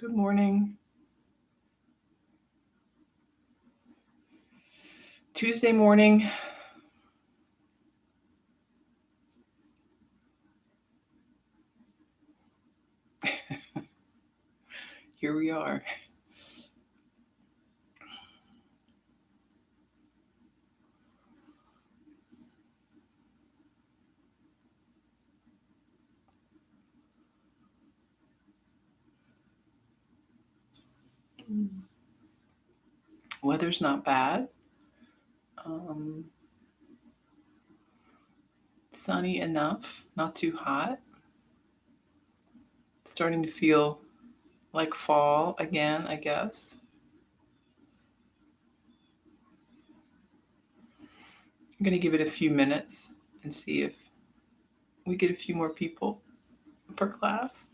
Good morning. Tuesday morning. Here we are. Weather's not bad. Um, Sunny enough, not too hot. Starting to feel like fall again, I guess. I'm going to give it a few minutes and see if we get a few more people for class.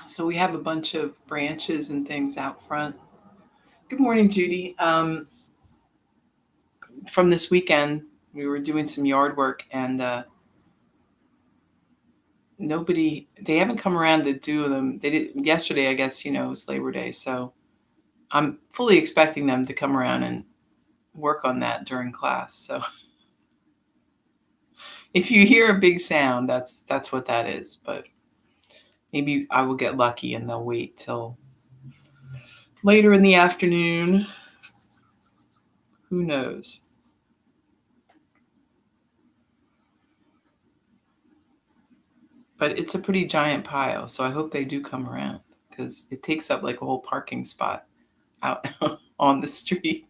So we have a bunch of branches and things out front. Good morning, Judy. From this weekend, we were doing some yard work and they haven't come around to do them. They did yesterday, I guess, it was Labor Day. So I'm fully expecting them to come around and work on that during class. So if you hear a big sound, that's what that is. But maybe I will get lucky and they'll wait till later in the afternoon. Who knows? But it's a pretty giant pile, so I hope they do come around because it takes up like a whole parking spot out on the street.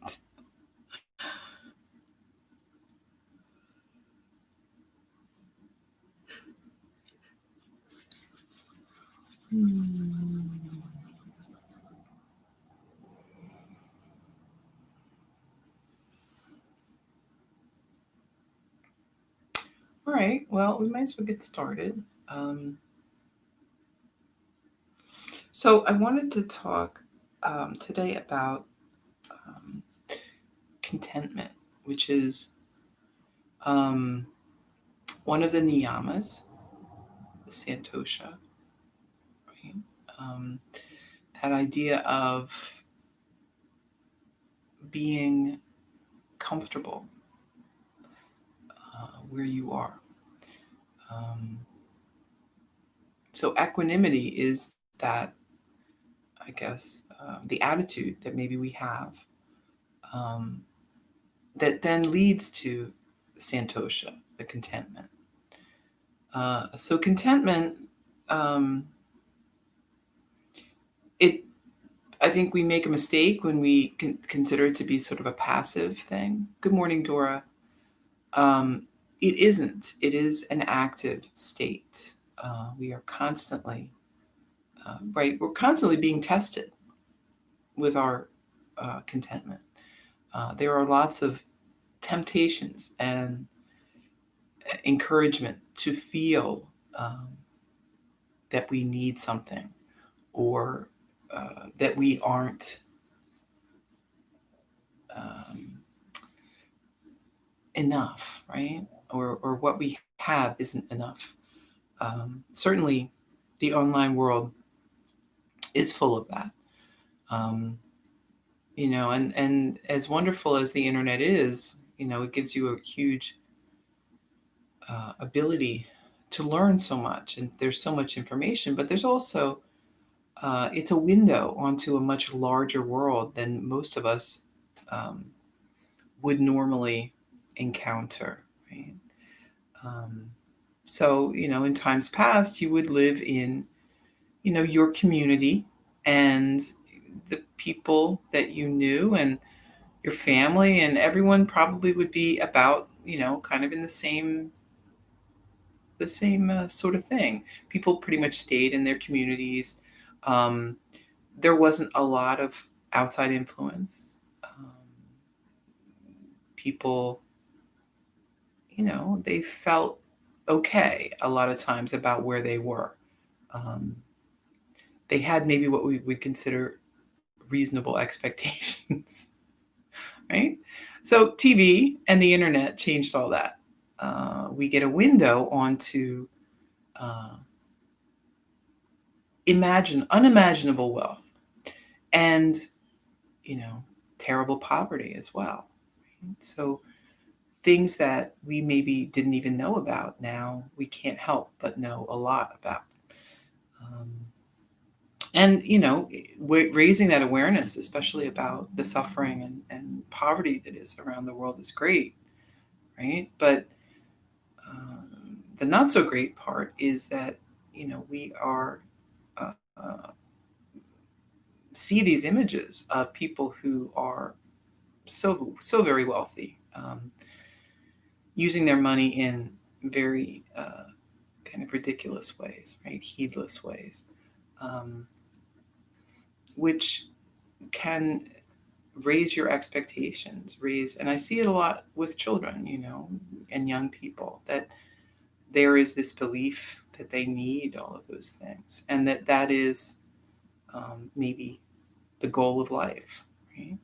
All right, well, we might as well get started. So I wanted to talk today about contentment, which is one of the niyamas, the santosha, right? That idea of being comfortable where you are. So equanimity is that, I guess, the attitude that maybe we have that then leads to santosha, the contentment. So contentment, I think we make a mistake when we consider it to be sort of a passive thing. Good morning, Dora. It isn't. It is an active state. We are constantly, right? We're constantly being tested with our contentment. There are lots of temptations and encouragement to feel that we need something or that we aren't enough, right? Or what we have isn't enough. Certainly, the online world is full of that. And as wonderful as the internet is, it gives you a huge ability to learn so much, and there's so much information, but there's also it's a window onto a much larger world than most of us um, would normally encounter, right? Um, so, in times past, you would live in, your community and the people that you knew and your family, and everyone probably would be about, kind of in the same sort of thing. People pretty much stayed in their communities. Um, there wasn't a lot of outside influence. People, they felt okay a lot of times about where they were. Um, they had maybe what we would consider reasonable expectations, right? So TV and the internet changed all that. We get a window onto uh, unimaginable wealth and, you know, terrible poverty as well. Right? So things that we maybe didn't even know about now, we can't help but know a lot about. Um, and, raising that awareness, especially about the suffering and poverty that is around the world, is great, right? But the not so great part is that, we are see these images of people who are so very wealthy, using their money in very kind of ridiculous ways, right? Heedless ways, um, which can raise your expectations, and I see it a lot with children, and young people, that there is this belief that they need all of those things, and that is maybe the goal of life, right?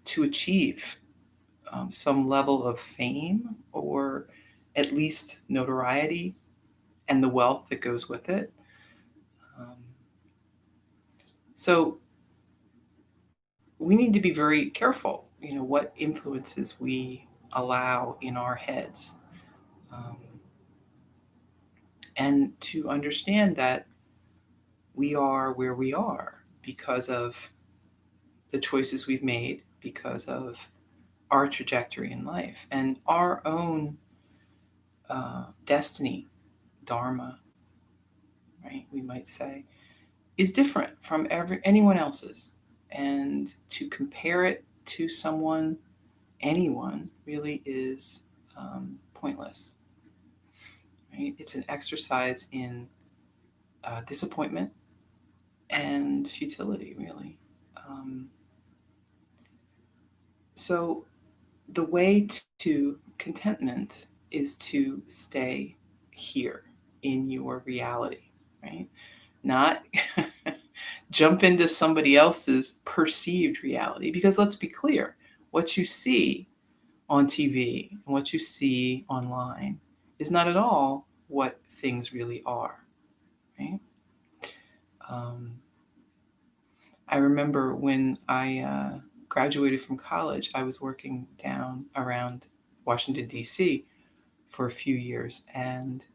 To achieve some level of fame, or at least notoriety, and the wealth that goes with it. Um, so we need to be very careful, what influences we allow in our heads, um, and to understand that we are where we are because of the choices we've made, because of our trajectory in life, and our own destiny, dharma, right? We might say, is different from anyone else's, and to compare it to anyone, really is pointless. Right? It's an exercise in disappointment and futility, really. Um, so the way to contentment is to stay here in your reality, right? Not jump into somebody else's perceived reality. Because let's be clear, what you see on TV and what you see online is not at all what things really are, right? Um, I remember when I graduated from college, I was working down around Washington, D.C. for a few years, and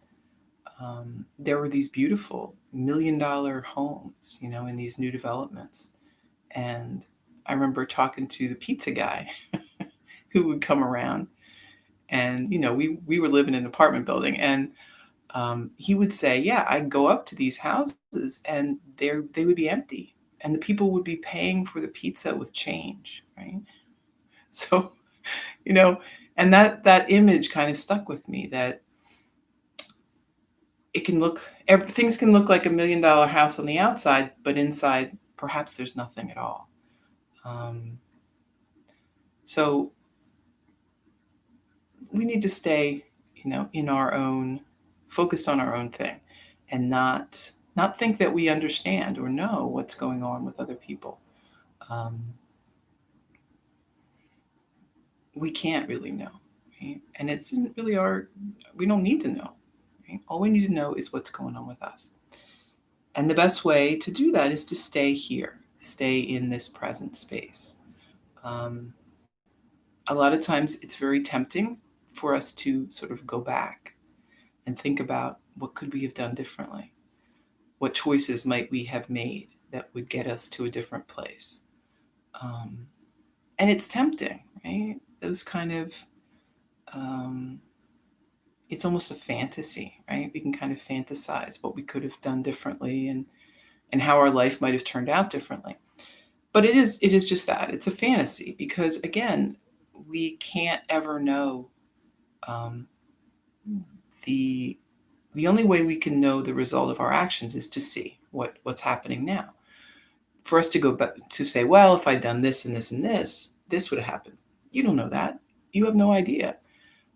there were these beautiful $1 million homes, in these new developments. And I remember talking to the pizza guy who would come around, and we were living in an apartment building, and he would say, "Yeah, I'd go up to these houses, and they would be empty, and the people would be paying for the pizza with change, right?" So, you know, and that image kind of stuck with me, that things can look like $1 million house on the outside, but inside, perhaps there's nothing at all. Um, so we need to stay, in our own, focused on our own thing, and not think that we understand or know what's going on with other people. Um, we can't really know, right? And it isn't really we don't need to know. Right? All we need to know is what's going on with us. And the best way to do that is to stay here, stay in this present space. Um, a lot of times it's very tempting for us to sort of go back and think about what could we have done differently? What choices might we have made that would get us to a different place? Um, and it's tempting, right? Those kind of, um, it's almost a fantasy, right? We can kind of fantasize what we could have done differently and how our life might have turned out differently. But it is just that. It's a fantasy because again, we can't ever know um, the the only way we can know the result of our actions is to see what's happening now. For us to go back to say, well, if I'd done this and this and this would have happened. You don't know that. You have no idea.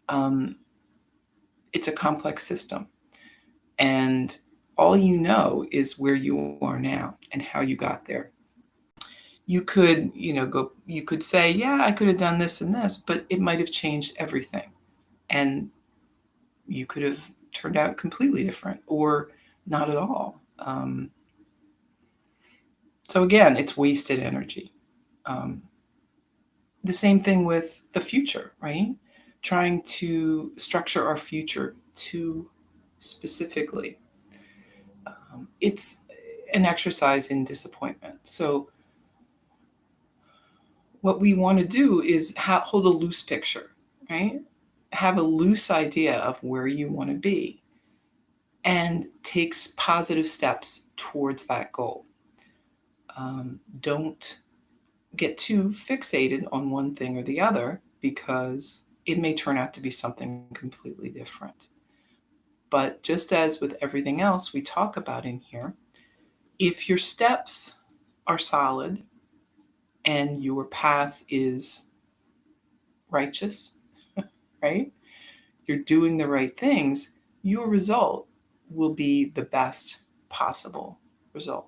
Um, it's a complex system, and all you know is where you are now and how you got there. You could, you could say, yeah, I could have done this and this, but it might have changed everything. And you could have turned out completely different or not at all. So again, it's wasted energy. Um, the same thing with the future, right? Trying to structure our future too specifically. It's an exercise in disappointment. So what we want to do is hold a loose picture, right? Have a loose idea of where you want to be and takes positive steps towards that goal. Don't get too fixated on one thing or the other because it may turn out to be something completely different. But just as with everything else we talk about in here, if your steps are solid and your path is righteous, right? You're doing the right things, your result will be the best possible result.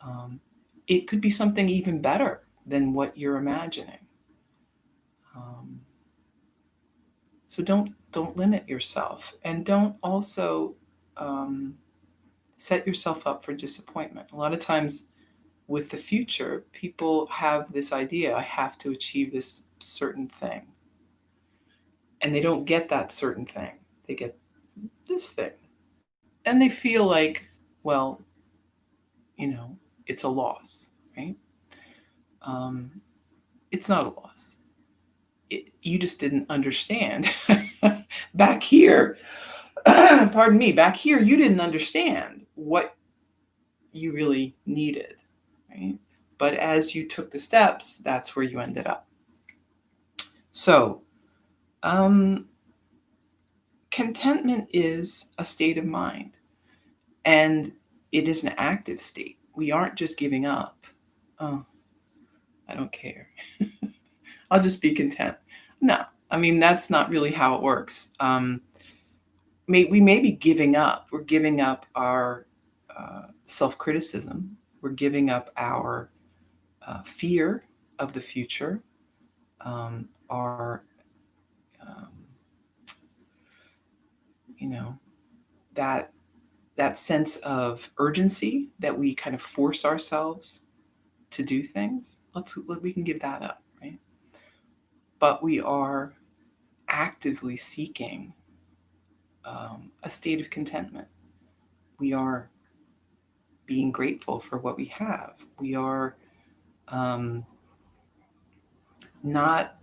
Um, it could be something even better than what you're imagining. Um, so don't limit yourself, and don't also um, set yourself up for disappointment. A lot of times with the future, people have this idea: I have to achieve this certain thing, and they don't get that certain thing. They get this thing, and they feel like, well, you know, it's a loss, right? Um, it's not a loss. You just didn't understand. Back here, pardon me, back here, you didn't understand what you really needed, right? But as you took the steps, that's where you ended up. So, um, contentment is a state of mind, and it is an active state. We aren't just giving up. Oh, I don't care. I'll just be content. No, I mean, that's not really how it works. We may be giving up. We're giving up our self criticism. We're giving up our fear of the future, our, um, you know, that that sense of urgency that we kind of force ourselves to do things. We can give that up, right? But we are actively seeking a state of contentment. We are being grateful for what we have. We are um, not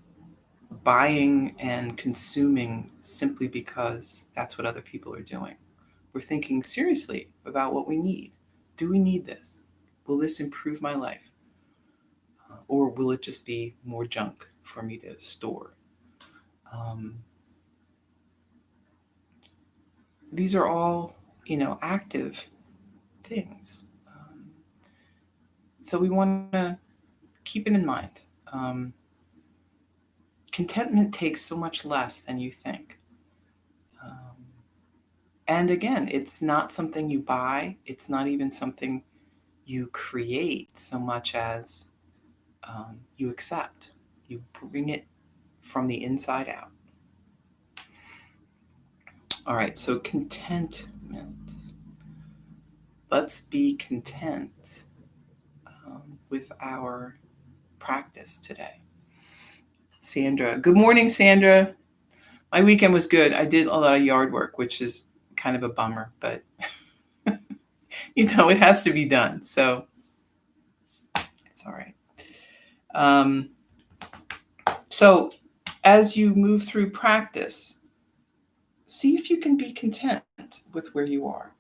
buying and consuming simply because that's what other people are doing. We're thinking seriously about what we need. Do we need this? Will this improve my life? Or will it just be more junk for me to store? Um, these are all, active things. So we want to keep it in mind. Um, Contentment takes so much less than you think. Um, and again, it's not something you buy, it's not even something you create so much as you accept. You bring it from the inside out. All right, so contentment. Let's be content. with our practice today. Sandra. Good morning, Sandra. My weekend was good. I did a lot of yard work, which is kind of a bummer, but it has to be done. So it's all right. So as you move through practice, see if you can be content with where you are.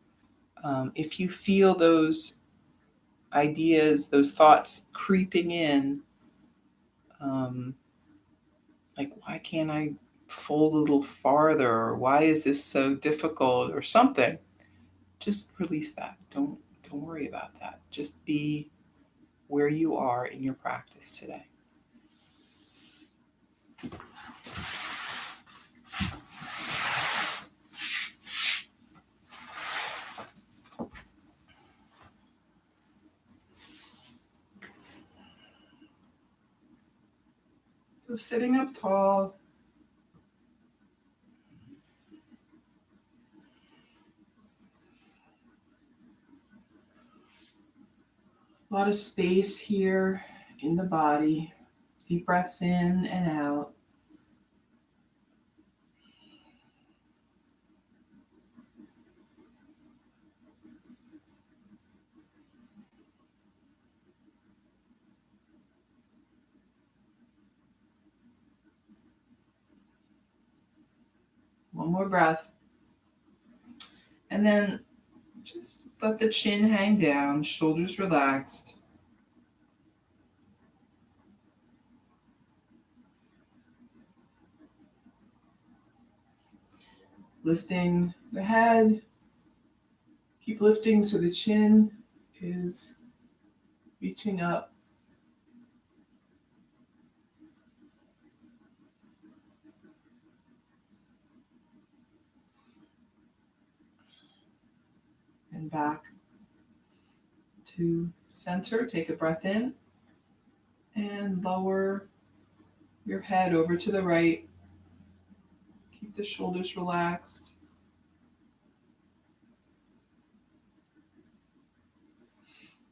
If you feel those ideas, those thoughts creeping in, like, why can't I fold a little farther? Or why is this so difficult or something? Just release that. Don't worry about that. Just be where you are in your practice today. So sitting up tall. A lot of space here in the body. Deep breaths in and out. One more breath. And then just let the chin hang down, shoulders relaxed. Lifting the head. Keep lifting so the chin is reaching up. And back to center. Take a breath in and lower your head over to the right. Keep the shoulders relaxed.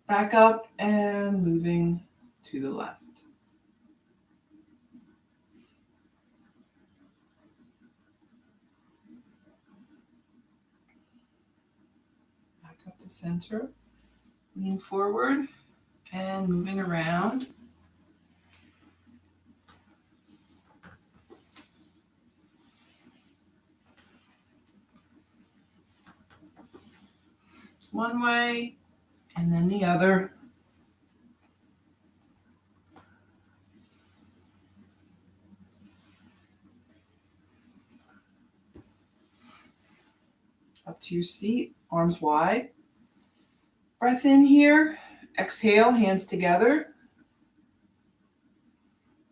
Back up and moving to the left. Back up to center. Lean forward and moving around. One way and then the other. Up to your seat, arms wide. Breath in here. Exhale, hands together.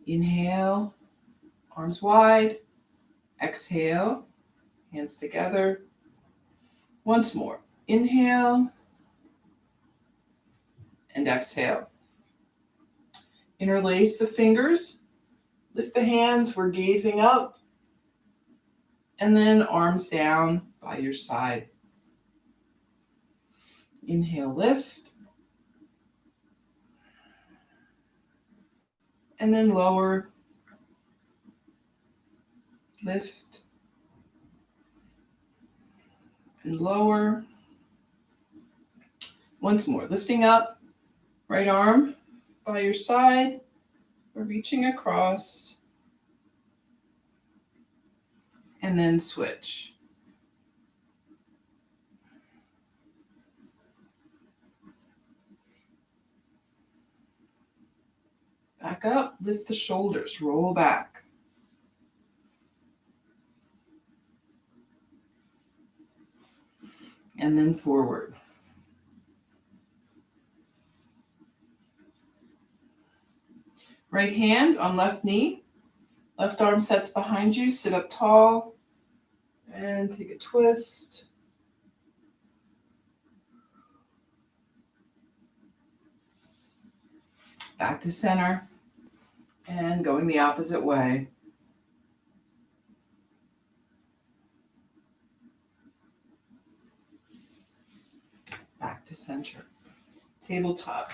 Inhale, arms wide. Exhale, hands together. Once more. Inhale and exhale. Interlace the fingers. Lift the hands. We're gazing up. And then arms down by your side. Inhale, lift. And then lower. Lift. And lower. Once more. Lifting up. Right arm by your side. We're reaching across. And then switch. Back up, lift the shoulders, roll back. And then forward. Right hand on left knee. Left arm sets behind you, sit up tall. And take a twist. Back to center. And going the opposite way. Back to center. Tabletop.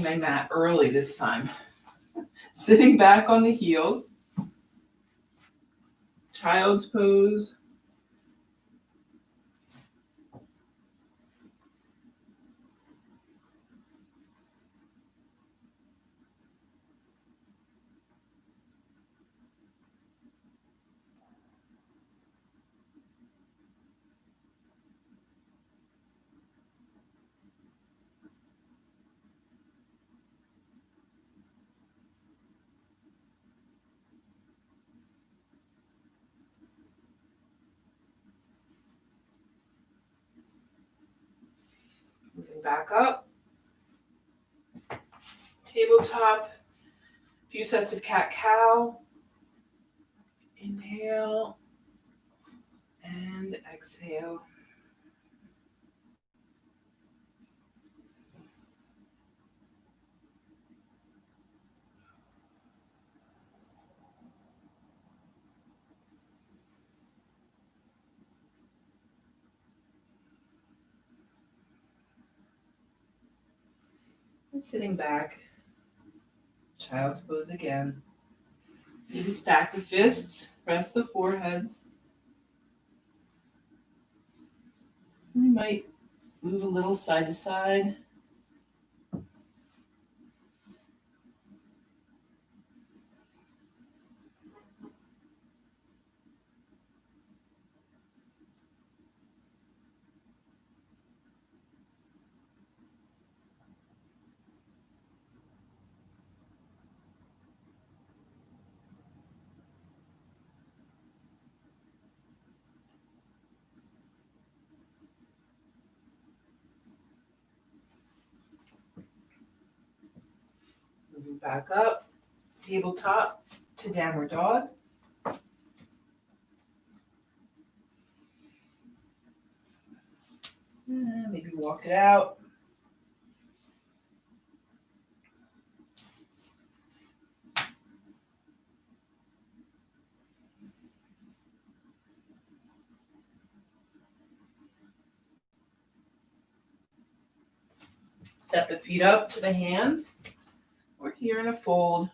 my mat early this time. Sitting back on the heels. Child's pose. Moving back up. Tabletop. A few sets of cat-cow. Inhale and exhale. And sitting back. Child's pose again. Maybe stack the fists, rest the forehead. We might move a little side to side. Moving back up, tabletop to downward dog. Maybe walk it out. Step the feet up to the hands. We're here in a fold.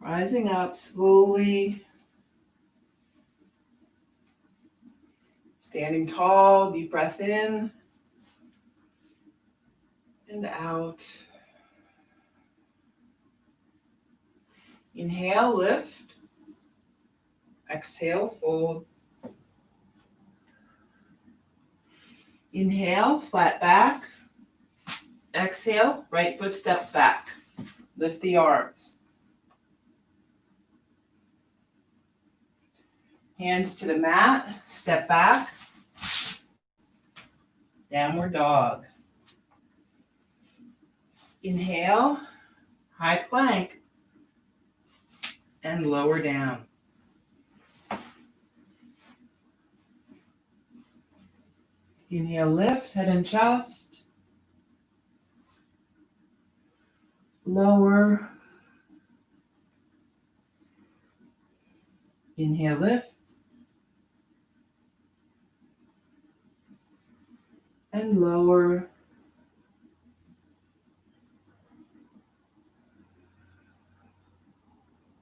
Rising up slowly. Standing tall, deep breath in and out. Inhale, lift. Exhale, fold. Inhale, flat back. Exhale, right foot steps back. Lift the arms. Hands to the mat, step back. Downward dog. Inhale, high plank, and lower down. Inhale, lift, head and chest. Lower. Inhale, lift. And lower.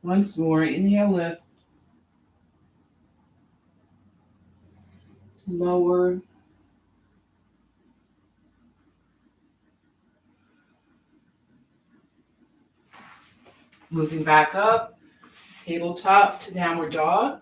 Once more, inhale, lift. Lower. Moving back up, tabletop to downward dog.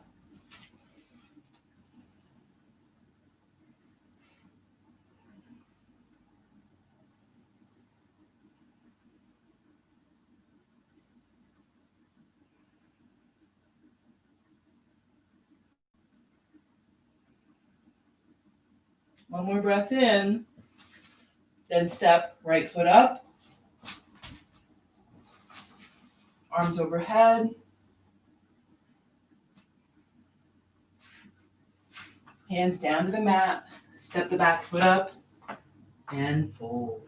One more breath in, then step right foot up, arms overhead, hands down to the mat, step the back foot up, and fold.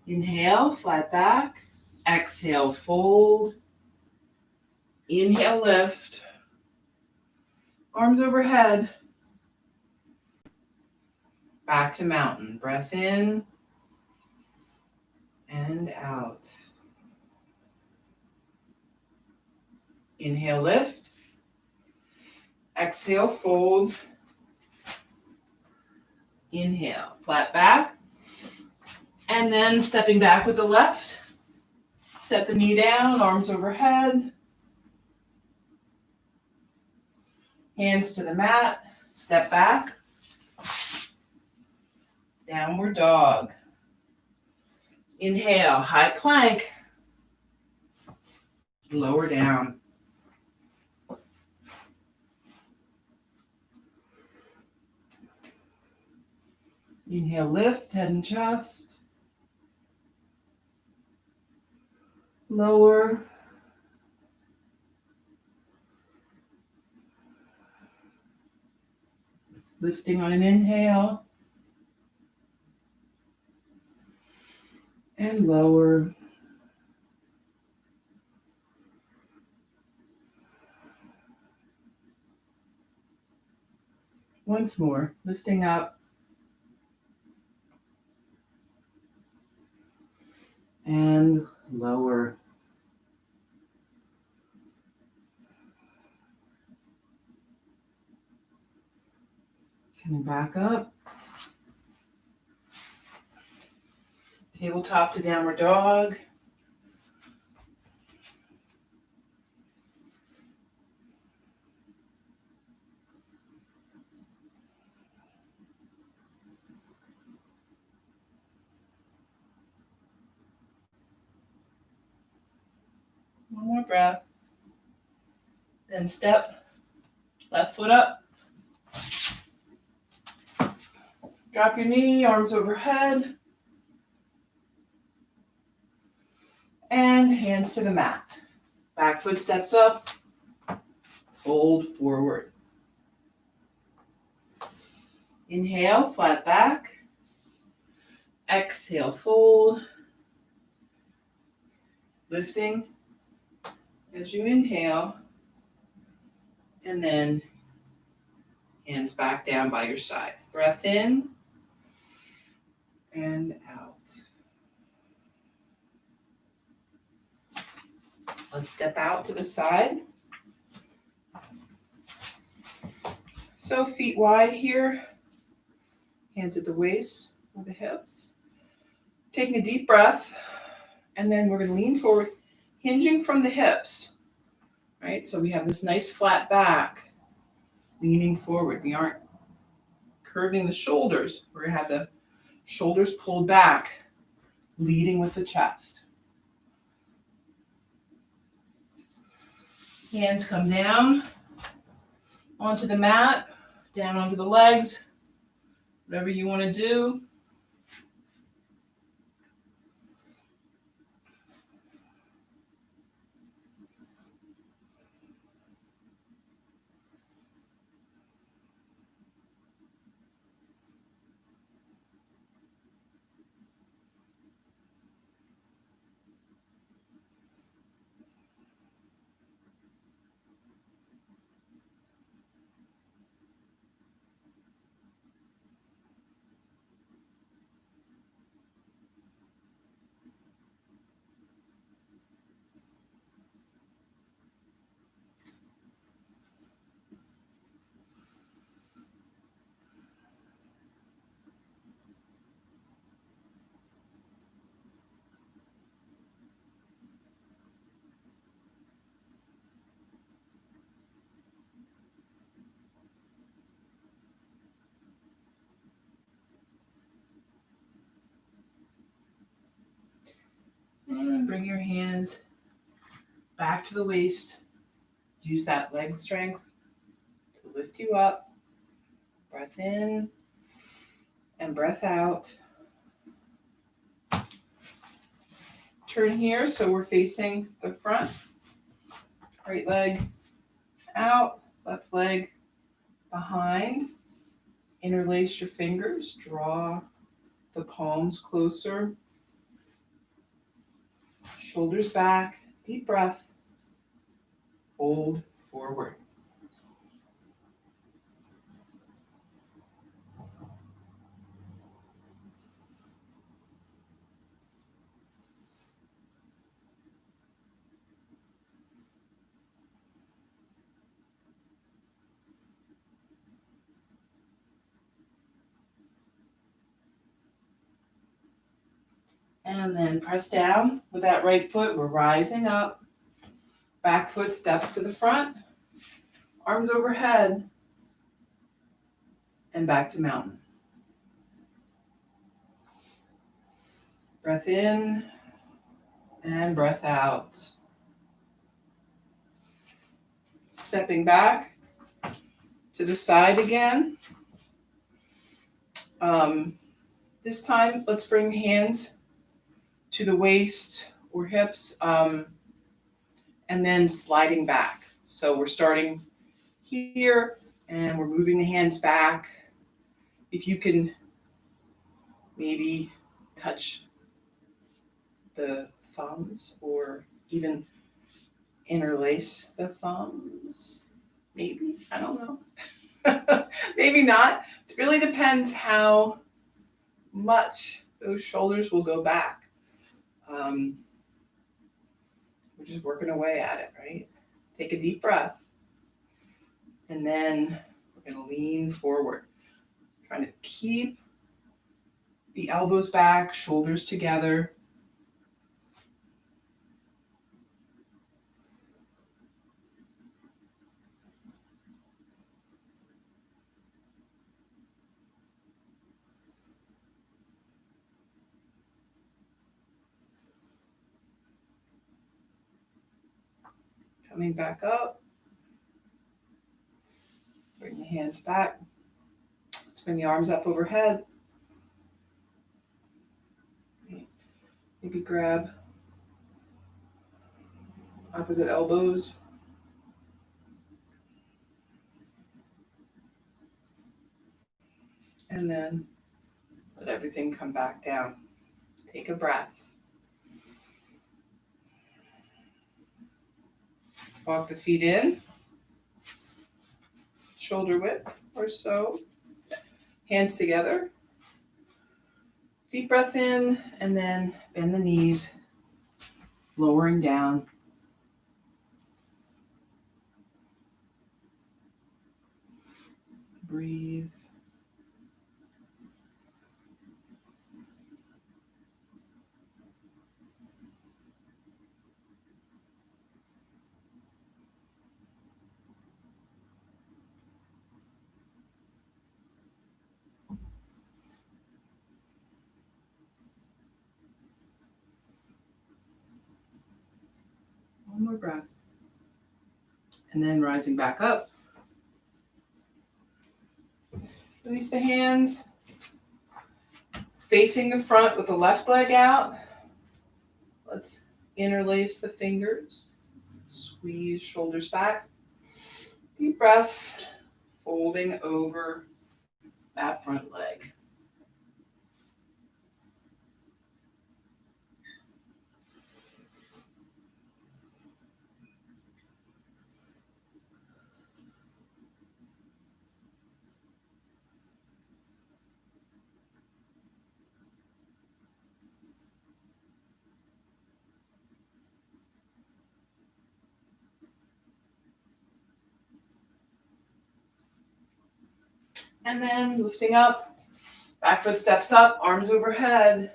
Inhale, flat back, Exhale, fold. Inhale, lift. Arms overhead. Back to mountain. Breath in and out. Inhale, lift. Exhale, fold. Inhale, flat back. And then stepping back with the left. Set the knee down, arms overhead. Hands to the mat. Step back. Downward dog. Inhale, high plank. Lower down. Inhale, lift, head and chest. Lower. Lifting on an inhale. And lower. Once more, lifting up. And lower. Coming back up. Tabletop to downward dog. One more breath. Then step, left foot up. Drop your knee, arms overhead. And hands to the mat. Back foot steps up. Fold forward. Inhale, flat back. Exhale, fold. Lifting as you inhale. And then hands back down by your side. Breath in and out. Let's step out to the side. So feet wide here. Hands at the waist or the hips. Taking a deep breath. And then we're going to lean forward, hinging from the hips. Right? So we have this nice flat back. Leaning forward. We aren't curving the shoulders. We're going to have the shoulders pulled back, leading with the chest. Hands come down onto the mat, down onto the legs, whatever you want to do. And bring your hands back to the waist. Use that leg strength to lift you up. Breath in and breath out. Turn here so we're facing the front. Right leg out, left leg behind. Interlace your fingers. Draw the palms closer. Shoulders back, deep breath, fold forward. And then press down with that right foot. We're rising up. Back foot steps to the front. Arms overhead. And back to mountain. Breath in and breath out. Stepping back to the side again. This time, let's bring hands to the waist or hips, and then sliding back. So we're starting here, and we're moving the hands back. If you can maybe touch the thumbs or even interlace the thumbs, maybe, I don't know. Maybe not. It really depends how much those shoulders will go back. We're just working away at it, right? Take a deep breath. And then we're going to lean forward. Trying to keep the elbows back, shoulders together. Coming back up. Bring the hands back. Let's bring the arms up overhead. Maybe grab opposite elbows. And then let everything come back down. Take a breath. Walk the feet in. Shoulder width or so. Hands together. Deep breath in, and then bend the knees, lowering down. Breathe. One more breath. And then rising back up. Release the hands. Facing the front with the left leg out. Let's interlace the fingers. Squeeze shoulders back. Deep breath. Folding over that front leg. And then lifting up, back foot steps up, arms overhead,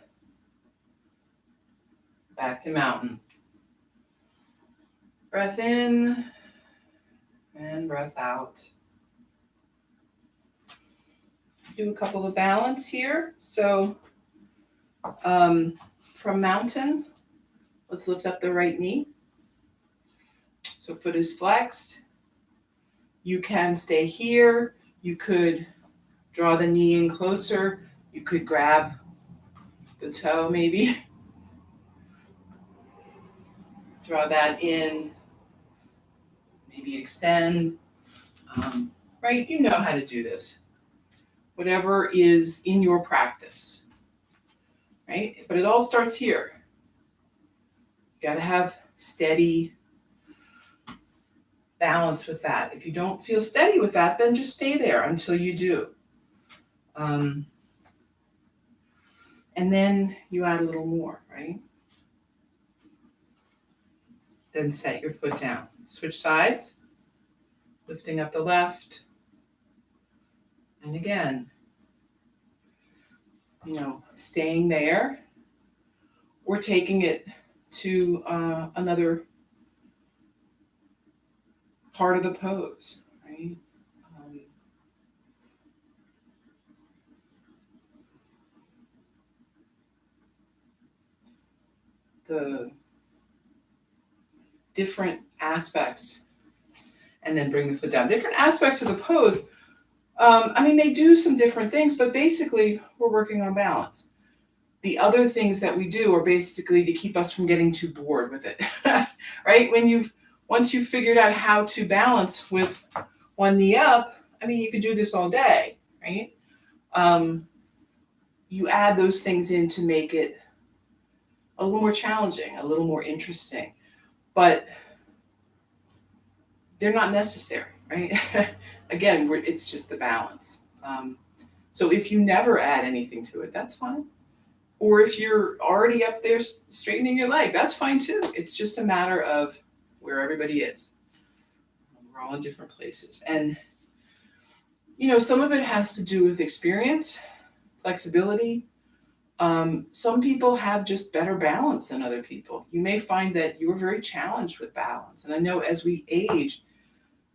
back to mountain. Breath in and breath out. Do a couple of balance here. So from mountain, let's lift up the right knee. So foot is flexed. You can stay here. You could draw the knee in closer. You could grab the toe maybe. Draw that in. Maybe extend. Right? You know how to do this. Whatever is in your practice. Right? But it all starts here. got to have steady balance with that. If you don't feel steady with that, then just stay there until you do. And then you add a little more, right? Then set your foot down. Switch sides, lifting up the left. And again, staying there or taking it to another part of the pose, right? The different aspects, and then bring the foot down. Different aspects of the pose. They do some different things, but basically we're working on balance. The other things that we do are basically to keep us from getting too bored with it, right? Once you've figured out how to balance with one knee up, you could do this all day, right? You add those things in to make it a little more challenging, a little more interesting, but they're not necessary, right? Again, it's just the balance. So if you never add anything to it, that's fine. Or if you're already up there straightening your leg, that's fine too. It's just a matter of where everybody is. We're all in different places. And, some of it has to do with experience, flexibility. Some people have just better balance than other people. You may find that you're very challenged with balance. And I know as we age,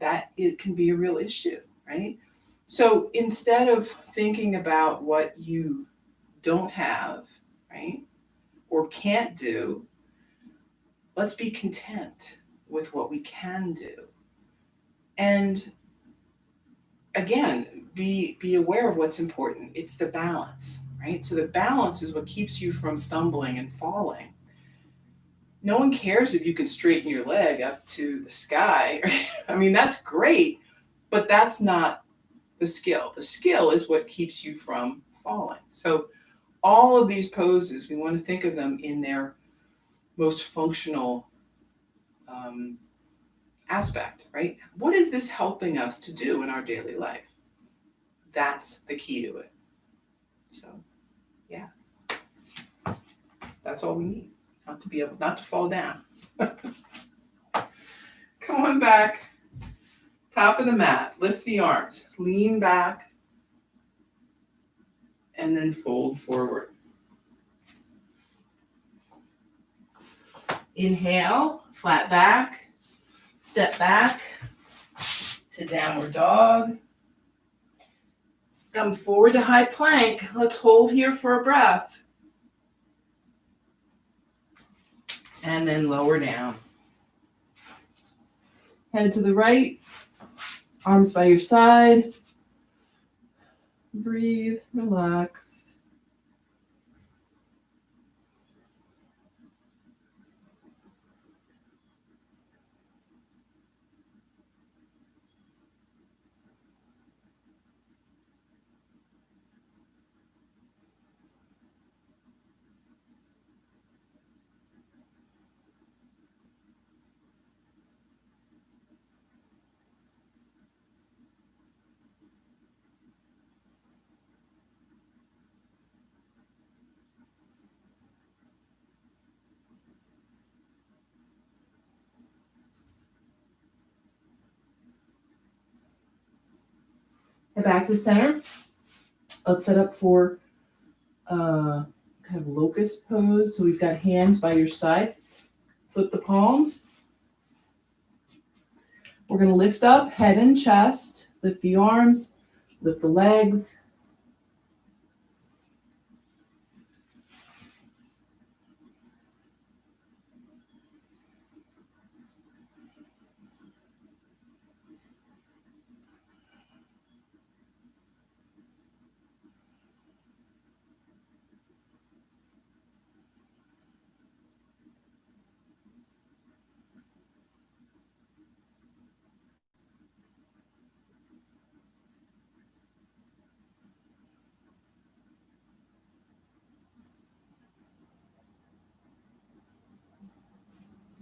that it can be a real issue, right? So instead of thinking about what you don't have, right, or can't do, let's be content with what we can do. And again, be aware of what's important. It's the balance, right? So the balance is what keeps you from stumbling and falling. No one cares if you can straighten your leg up to the sky. Right? That's great, but that's not the skill. The skill is what keeps you from falling. So all of these poses, we want to think of them in their most functional aspect, right? What is this helping us to do in our daily life? That's the key to it. So, yeah, that's all we need. Not to fall down. Come on back. Top of the mat. Lift the arms. Lean back. And then fold forward. Inhale, flat back. Step back to downward dog. Come forward to high plank. Let's hold here for a breath. And then lower down. Head to the right. Arms by your side. Breathe, relax. Head back to center. Let's set up for kind of locust pose. So we've got hands by your side. Flip the palms. We're going to lift up head and chest. Lift the arms. Lift the legs.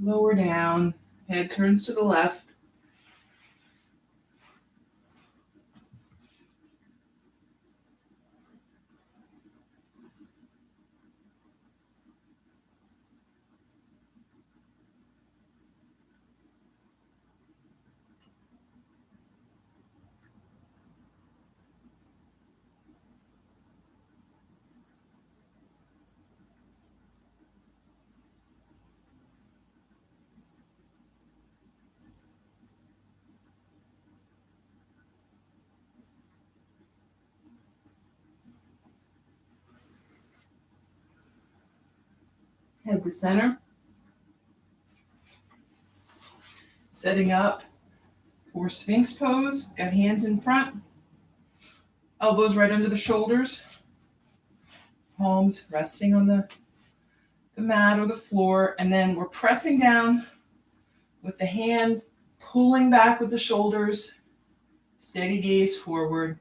Lower down. Head turns to the left. Head to center. Setting up for Sphinx Pose. Got hands in front. Elbows right under the shoulders. Palms resting on the mat or the floor. And then we're pressing down with the hands, pulling back with the shoulders. Steady gaze forward.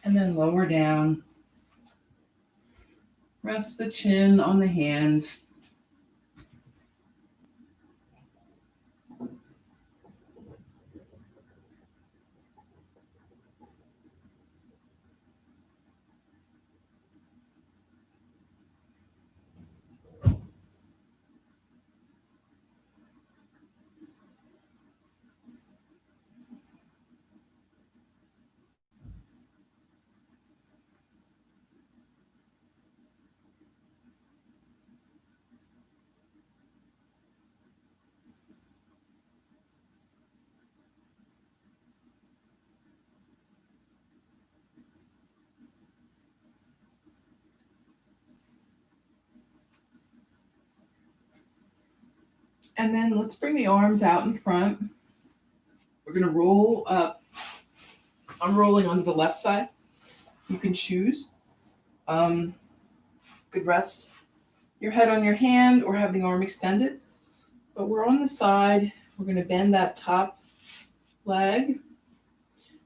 And then lower down. Rest the chin on the hands. And then let's bring the arms out in front. We're going to roll up. I'm rolling onto the left side. You can choose. You could rest your head on your hand or have the arm extended. But we're on the side. We're going to bend that top leg.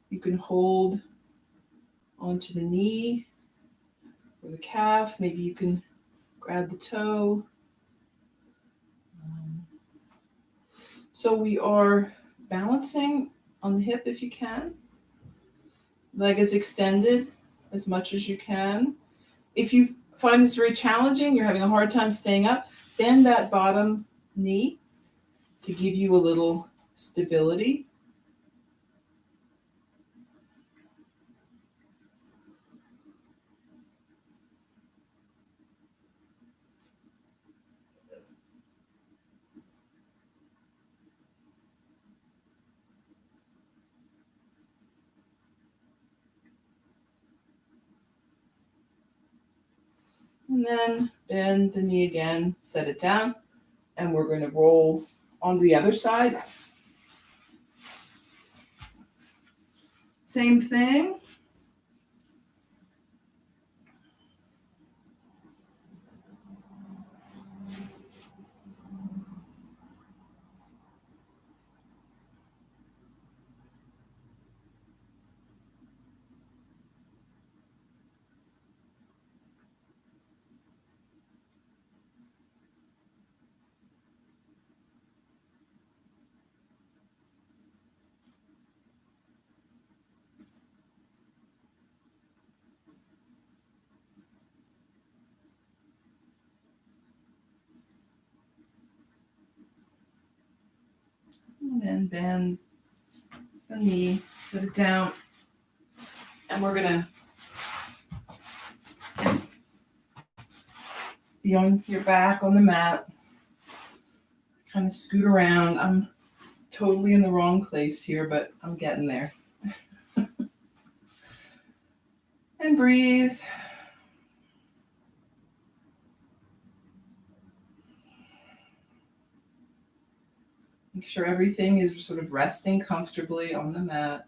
You can hold onto the knee or the calf. Maybe you can grab the toe. So we are balancing on the hip if you can. Leg is extended as much as you can. If you find this very challenging, you're having a hard time staying up, bend that bottom knee to give you a little stability. And then bend the knee again, set it down, and we're going to roll on the other side. Same thing. And then bend the knee, set it down, and we're going to be on your back on the mat, kind of scoot around. I'm totally in the wrong place here, but I'm getting there. And breathe. Make sure everything is sort of resting comfortably on the mat.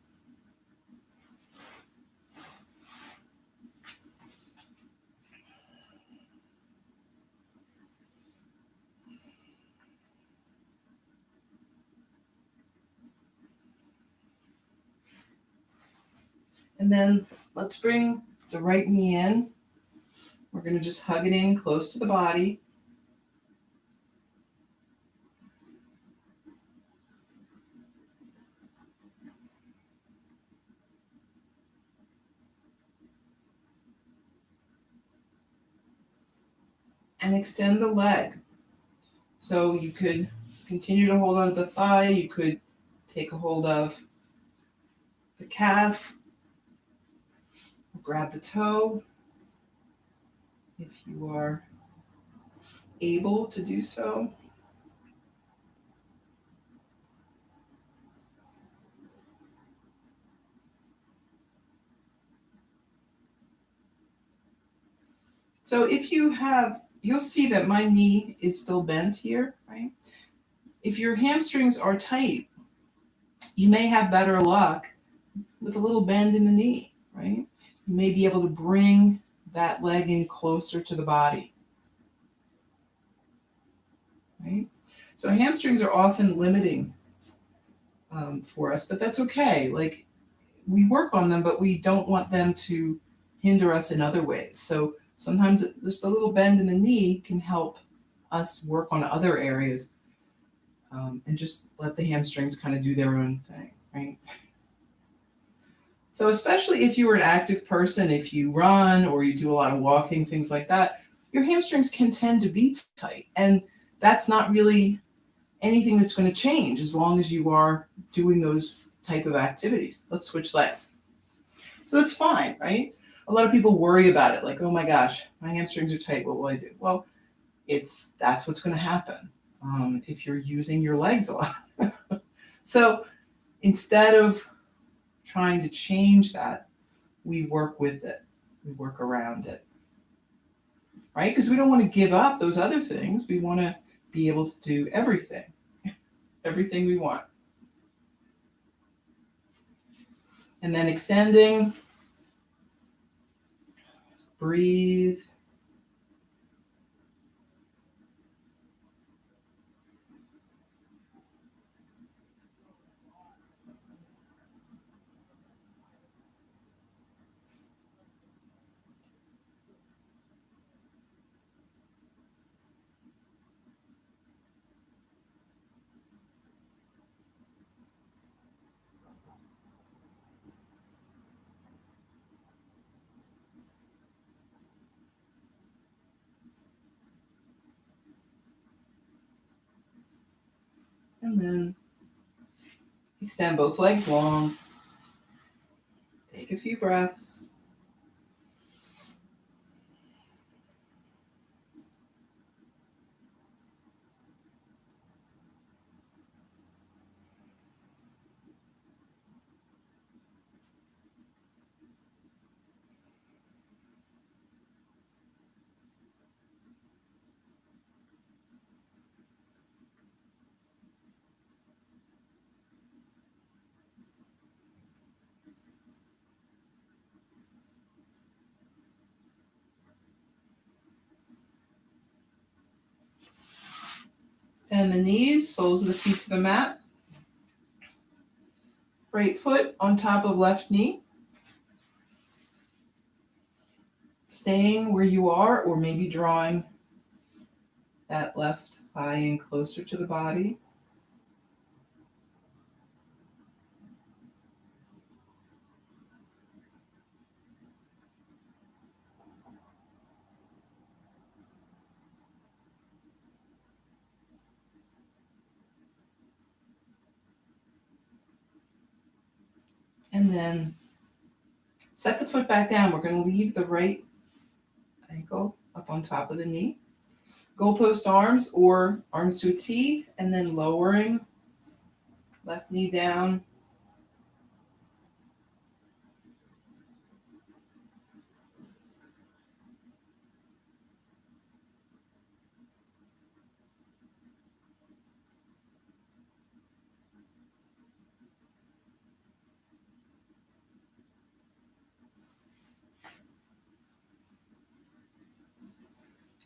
And then let's bring the right knee in. We're going to just hug it in close to the body. And extend the leg. So you could continue to hold on to the thigh. You could take a hold of the calf, grab the toe if you are able to do so. So if you have, you'll see that my knee is still bent here, right? If your hamstrings are tight, you may have better luck with a little bend in the knee, right? You may be able to bring that leg in closer to the body, right? So hamstrings are often limiting for us, but that's okay. Like, we work on them, but we don't want them to hinder us in other ways. So sometimes just a little bend in the knee can help us work on other areas, and just let the hamstrings kind of do their own thing, right? So especially if you are an active person, if you run or you do a lot of walking, things like that, your hamstrings can tend to be tight. And that's not really anything that's going to change as long as you are doing those type of activities. Let's switch legs. So it's fine, right? A lot of people worry about it, like, oh my gosh, my hamstrings are tight, what will I do? Well, that's what's going to happen if you're using your legs a lot. So instead of trying to change that, we work with it, we work around it, right? Because we don't want to give up those other things. We want to be able to do everything we want. And then extending, breathe. And then extend both legs long. Take a few breaths. And the knees, soles of the feet to the mat. Right foot on top of left knee. Staying where you are, or maybe drawing that left thigh in closer to the body. And then set the foot back down. We're going to leave the right ankle up on top of the knee. Goalpost arms or arms to a T, and then lowering left knee down.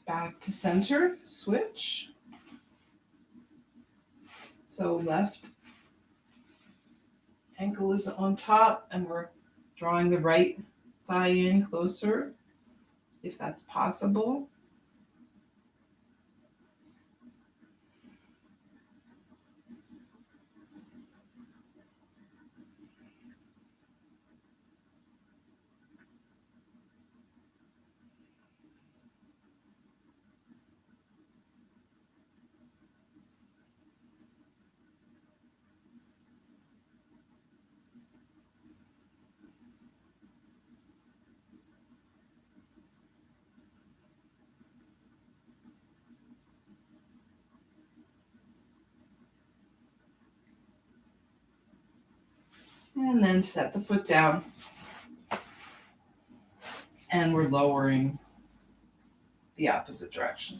Back to center, switch. So left ankle is on top, and we're Drawing the right thigh in closer, if that's possible. And then set the foot down. And we're lowering the opposite direction.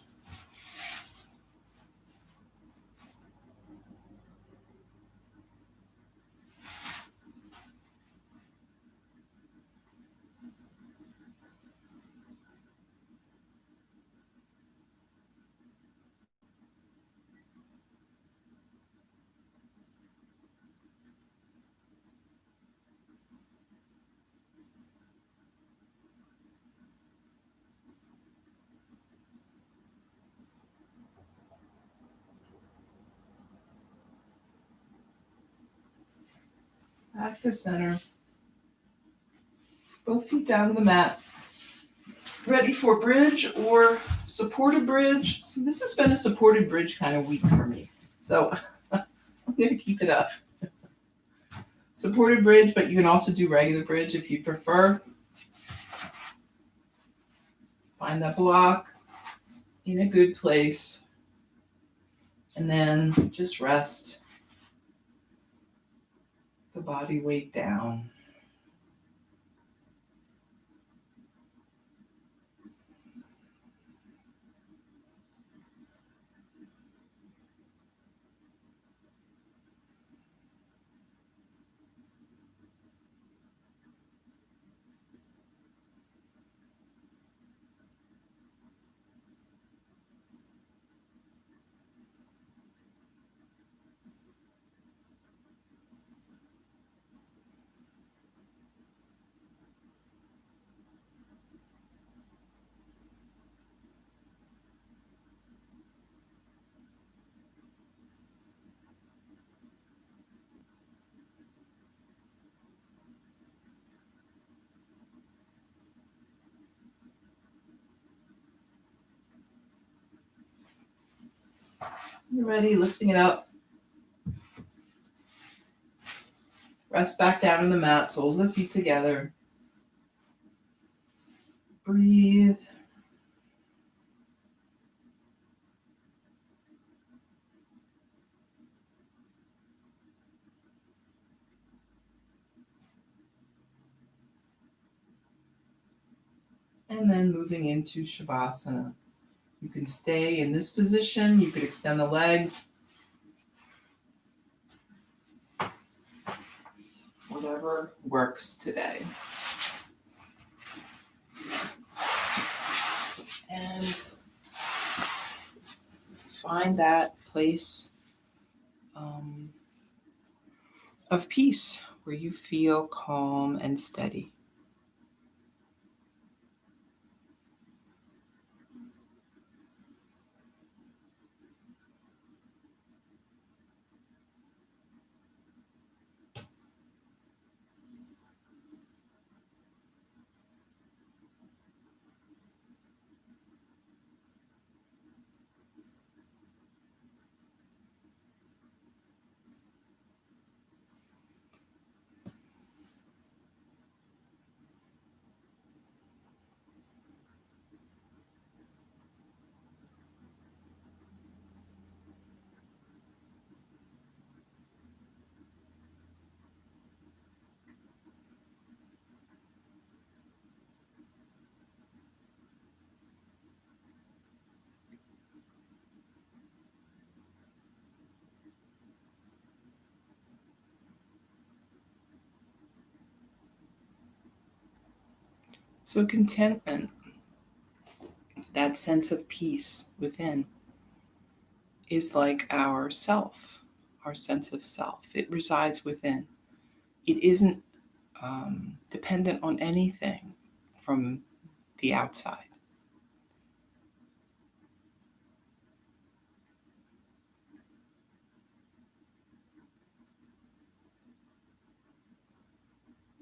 Back to center. Both feet down to the mat. Ready for bridge or supported bridge. So this has been a supported bridge kind of week for me. So I'm going to keep it up. Supported bridge, but you can also do regular bridge if you prefer. Find that block in a good place. And then just rest the body weight down. You're ready, lifting it up. Rest back down on the mat, soles of the feet together. Breathe. And then moving into Shavasana. You can stay in this position. You could extend the legs. Whatever works today. And find that place of peace where you feel calm and steady. So contentment, that sense of peace within, is like our self, our sense of self. It resides within. It isn't dependent on anything from the outside.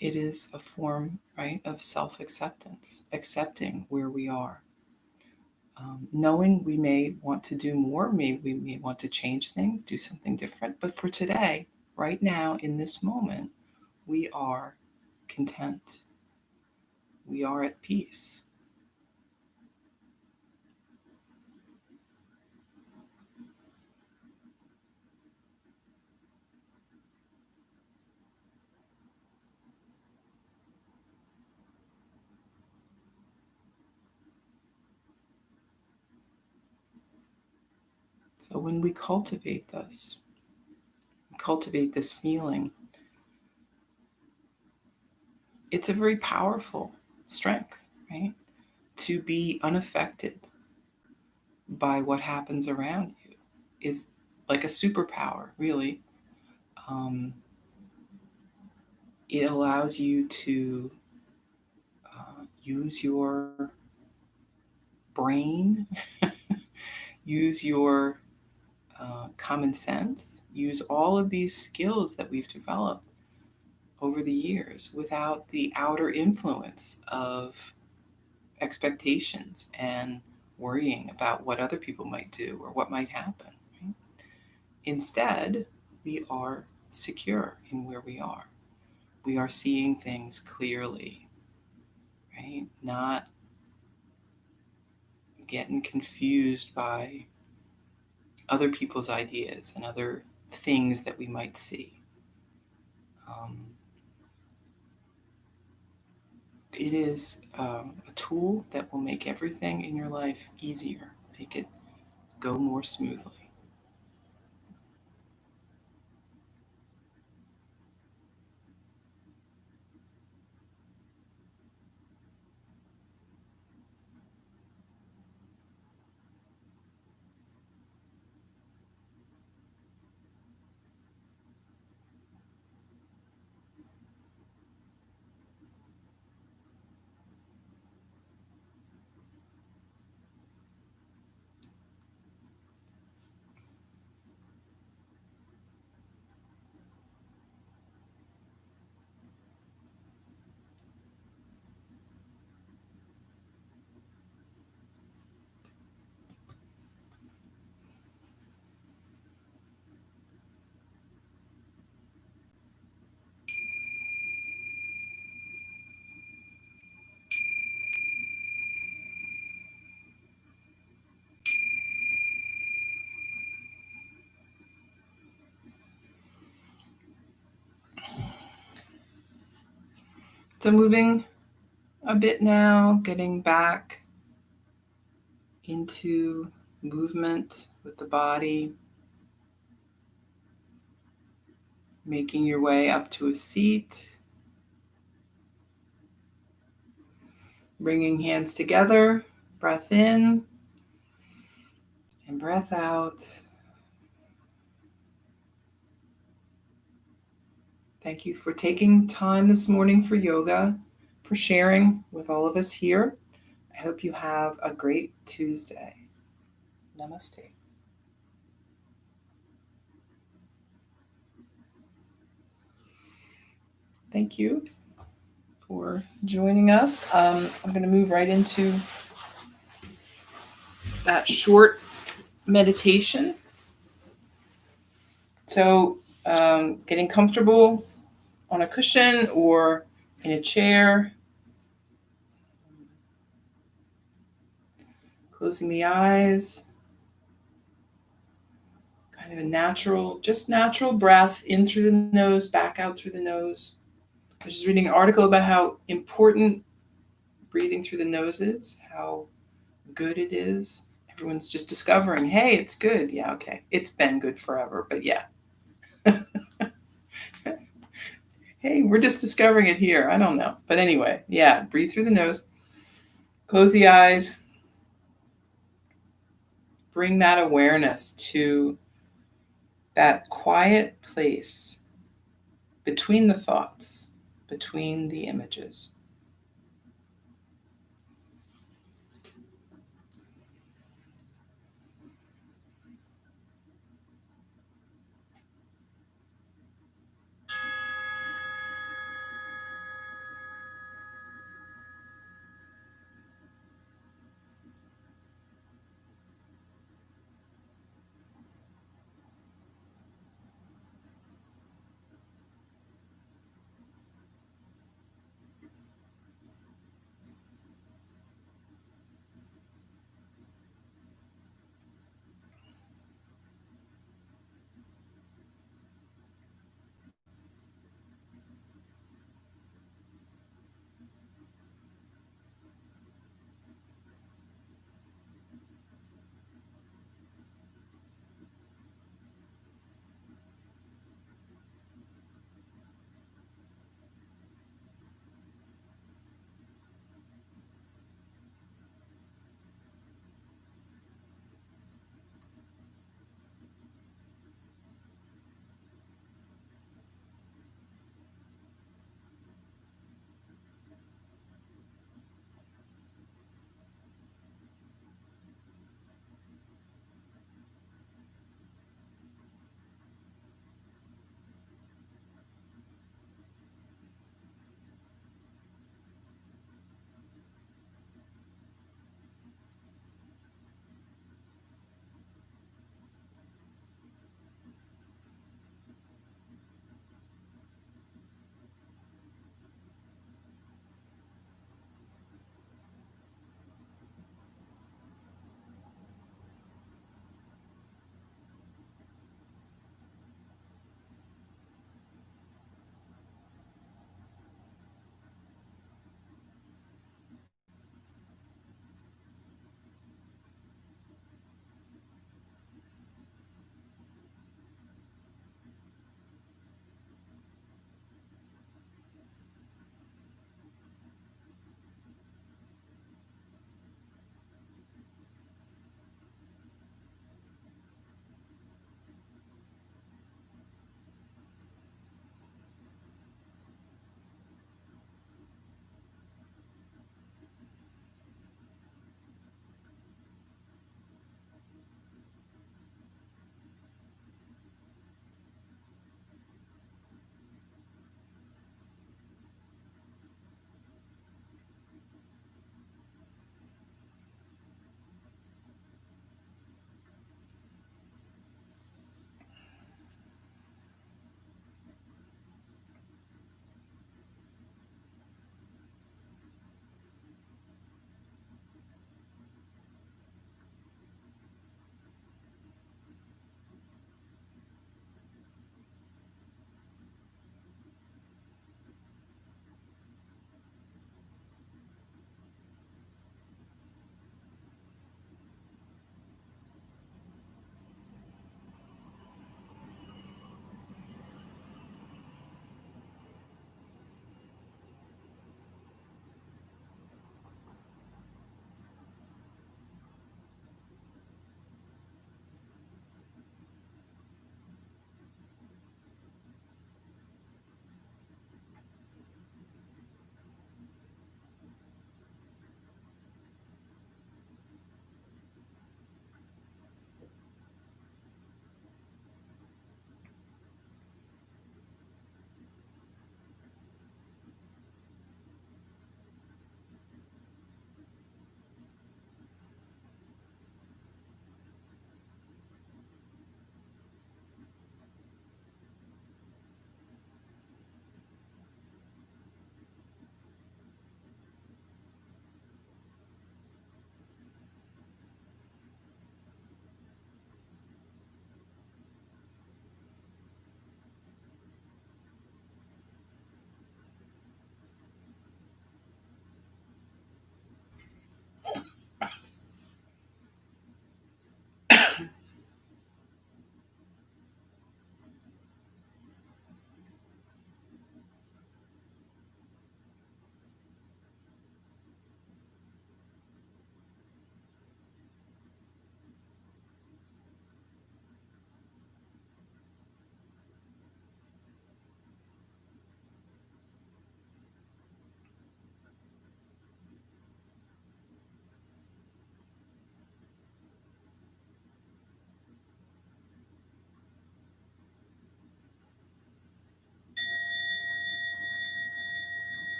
It is a form, right, of self-acceptance, accepting where we are. Knowing we may want to do more, we may want to change things, do something different. But for today, right now, in this moment, we are content. We are at peace. So when we cultivate this feeling, it's a very powerful strength, right? To be unaffected by what happens around you is like a superpower, really. Um, it allows you to use your brain, use your common sense, use all of these skills that we've developed over the years without the outer influence of expectations and worrying about what other people might do or what might happen. Right? Instead, we are secure in where we are. We are seeing things clearly, right? Not getting confused by other people's ideas and other things that we might see. Um, it is a tool that will make everything in your life easier, make it go more smoothly. So, moving a bit now, getting back into movement with the body, making your way up to a seat, bringing hands together, breath in and breath out. Thank you for taking time this morning for yoga, for sharing with all of us here. I hope you have a great Tuesday. Namaste. Thank you for joining us. I'm going to move right into that short meditation. So, getting comfortable on a cushion or in a chair, closing the eyes, kind of a natural breath in through the nose, back out through the nose. I was just reading an article about how important breathing through the nose is, how good it is. Everyone's just discovering, hey, it's good. Yeah, okay. It's been good forever, but yeah. Hey, we're just discovering it here. I don't know. But anyway, yeah, breathe through the nose, close the eyes, bring that awareness to that quiet place between the thoughts, between the images.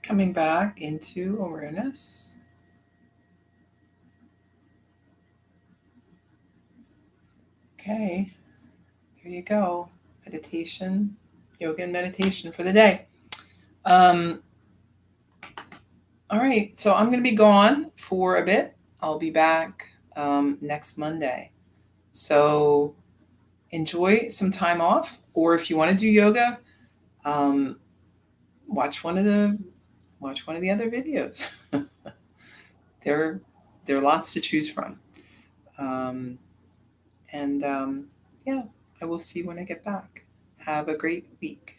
Coming back into awareness. Okay, there you go. Meditation, yoga and meditation for the day. All right, so I'm going to be gone for a bit. I'll be back next Monday. So enjoy some time off, or if you want to do yoga, watch one of the other videos. there are lots to choose from. Yeah, I will see you when I get back. Have a great week.